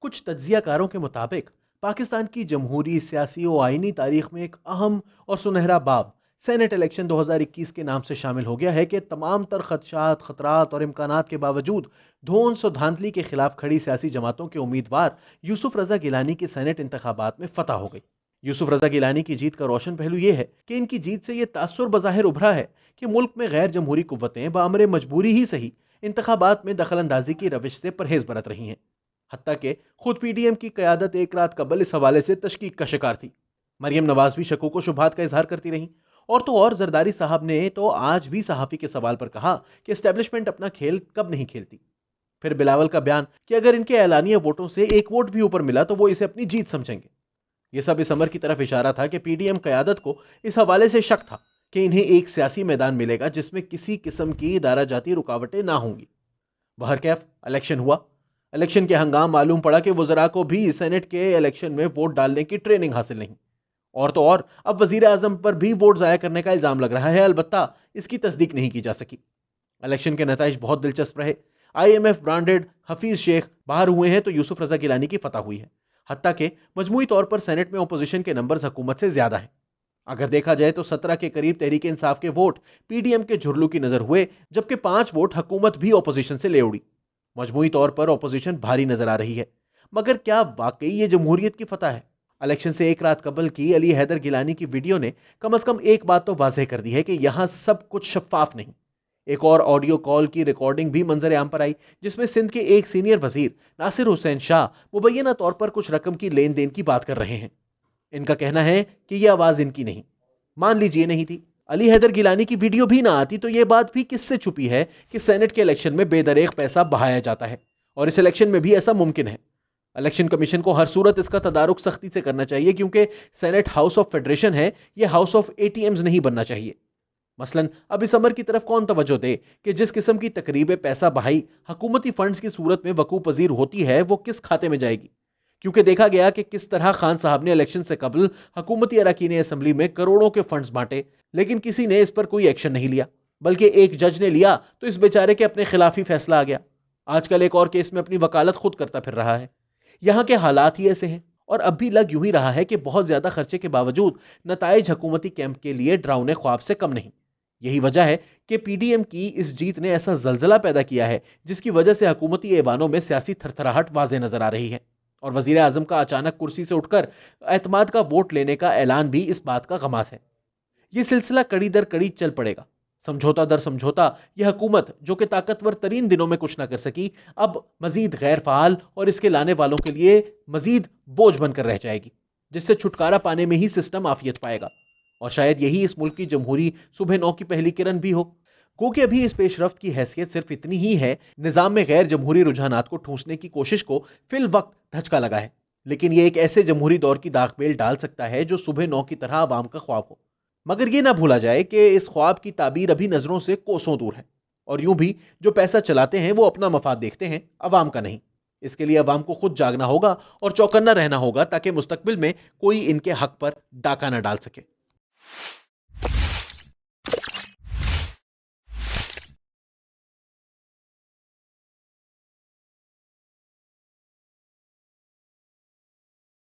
कुछ तज्जिया कारों के मुताबिक पाकिस्तान की जमहूरी, सियासी और आईनी तारीख में एक अहम और सुनहरा बाब सेनेट इलेक्शन 2021 के नाम से शामिल हो गया है कि तमाम तर खदशात, खतरात और इम्कानात के बावजूद धोंस और धांधली के खिलाफ खड़ी सियासी जमातों के उम्मीदवार यूसुफ रजा गिलानी की सेनेट इंतखाबात में फतह हो गई। यूसुफ रजा गिलानी की जीत का रोशन पहलू यह है कि इनकी जीत से यह तासुर बज़ाहिर उभरा है कि मुल्क में गैर जमहूरी कुव्वतें बामरे मजबूरी ही सही इंतखाबात में दखल अंदाजी की रविश से परहेज बरत रही हैं। हत्ता के खुद पीडीएम की क़यादत एक रात कबल इस हवाले से तशकीक का शिकार थी। मरियम नवाज भी शकूक व शुबहात का इजहार करती रहीं। और तो और जरदारी साहब ने तो आज भी सहाफी के सवाल पर कहा कि एस्टेब्लिशमेंट अपना खेल कब नहीं खेलती। फिर बिलावल का बयान कि अगर इनके एलानिया वोटों से एक वोट भी ऊपर मिला तो वो इसे अपनी जीत समझेंगे। यह सब इस अमर की तरफ इशारा था कि पीडीएम क़यादत को इस हवाले से शक था कि इन्हें एक सियासी मैदान मिलेगा जिसमें किसी किस्म की दारा जाती रुकावटें ना होंगी। बहरकैफ इलेक्शन हुआ। इलेक्शन के हंगाम मालूम पड़ा कि वज़रा को भी सेनेट के इलेक्शन में वोट डालने की ट्रेनिंग हासिल नहीं। और तो और अब वजीर आजम पर भी वोट जाया करने का इल्जाम लग रहा है, अलबत्ता इसकी तस्दीक नहीं की जा सकी। इलेक्शन के नताइज बहुत दिलचस्प रहे। IMF ब्रांडेड हफीज शेख बाहर हुए हैं तो यूसुफ रजा गिलानी की फतह हुई है। हत्ता के मजमूई तौर पर सेनेट में ओपोजिशन के नंबर्स हुकूमत से ज्यादा है। अगर देखा जाए तो 17 के करीब तहरीक इंसाफ के वोट पीडीएम के झुरलू की नजर हुए, जबकि 5 वोट हुकूमत भी ओपोजिशन से ले उड़ी। मजमूई तौर पर ओपोजिशन भारी नजर आ रही है। मगर क्या वाकई ये जमहूरियत की फतह है? इलेक्शन से एक रात कबल की अली हैदर गिलानी की वीडियो ने कम से कम एक बात तो वाज़ेह कर दी है कि यहां सब कुछ शफाफ नहीं। एक और ऑडियो कॉल की रिकॉर्डिंग भी मंजर आम पर आई, जिसमें सिंध के एक सीनियर वजीर नासिर हुसैन शाह मुबैना तौर पर कुछ रकम की लेन देन की बात कर रहे हैं। इनका कहना है कि यह आवाज इनकी नहीं, मान लीजिए नहीं थी। अली हैदर गिलानी की वीडियो भी ना आती तो यह बात भी किससे छुपी है कि सेनेट के इलेक्शन में बेदरेग पैसा बहाया जाता है, और इस इलेक्शन में भी ऐसा मुमकिन है। इलेक्शन कमीशन को हर सूरत इसका तदारुक सख्ती से करना चाहिए, क्योंकि सेनेट हाउस ऑफ फेडरेशन है, यह हाउस ऑफ एटीएम्स नहीं बनना चाहिए। मसलन अब इस अमर की तरफ कौन तवज्जो दे कि जिस किस्म की तकरीबें पैसा बहाई हुकूमती फंड्स की सूरत में वकू पजीर होती है वो किस खाते में जाएगी, क्योंकि देखा गया कि किस तरह खान साहब ने इलेक्शन से कबल हुकूमती अरकान असम्बली में करोड़ों के फंड्स बांटे, लेकिन किसी ने इस पर कोई एक्शन नहीं लिया, बल्कि एक जज ने लिया तो इस बेचारे के अपने खिलाफ ही फैसला आ गया। आजकल एक और केस में अपनी वकालत खुद करता फिर रहा है। यहां के हालात ही ऐसे हैं, और अब भी लग यूं ही रहा है कि बहुत ज्यादा खर्चे के बावजूद नताइज हुकूमती कैंप के लिए डरावने ख्वाब से कम नहीं। यही वजह है कि पीडीएम की इस जीत ने ऐसा जलजला पैदा किया है जिसकी वजह से हुकूमती ऐवानों में सियासी थरथराहट वाज़ेह नजर आ रही है, और वजीर आजम का अचानक कुर्सी से उठकर एतमाद का वोट लेने का ऐलान भी इस बात का गमास है। यह सिलसिला कड़ी दर कड़ी चल पड़ेगा। समझौता दर समझौता यह हुकूमत, जो कि ताकतवर तरीन दिनों में कुछ ना कर सकी, अब मजीद गैर फाल और इसके लाने वालों के लिए मजीद बोझ बनकर रह जाएगी, जिससे छुटकारा पाने में ही सिस्टम आफियत पाएगा। और शायद यही इस मुल्क की जमहूरी सुबह 9 की पहली किरण भी हो। क्योंकि अभी इस पेशरफ्त की हैसियत सिर्फ इतनी ही है, निजाम में गैर जमहूरी रुझानात को ठूंसने की कोशिश को फिल वक्त धचका लगा है, लेकिन यह एक ऐसे जमहूरी दौर की दागबेल डाल सकता है जो सुबह 9 की तरह आवाम का ख्वाब हो। मगर यह ना भूला जाए कि इस ख्वाब की ताबीर अभी नजरों से कोसों दूर है, और यूं भी जो पैसा चलाते हैं वो अपना मफाद देखते हैं, अवाम का नहीं। इसके लिए अवाम को खुद जागना होगा और चौकन्ना रहना होगा, ताकि मुस्तकबिल में कोई इनके हक पर डाका ना डाल सके।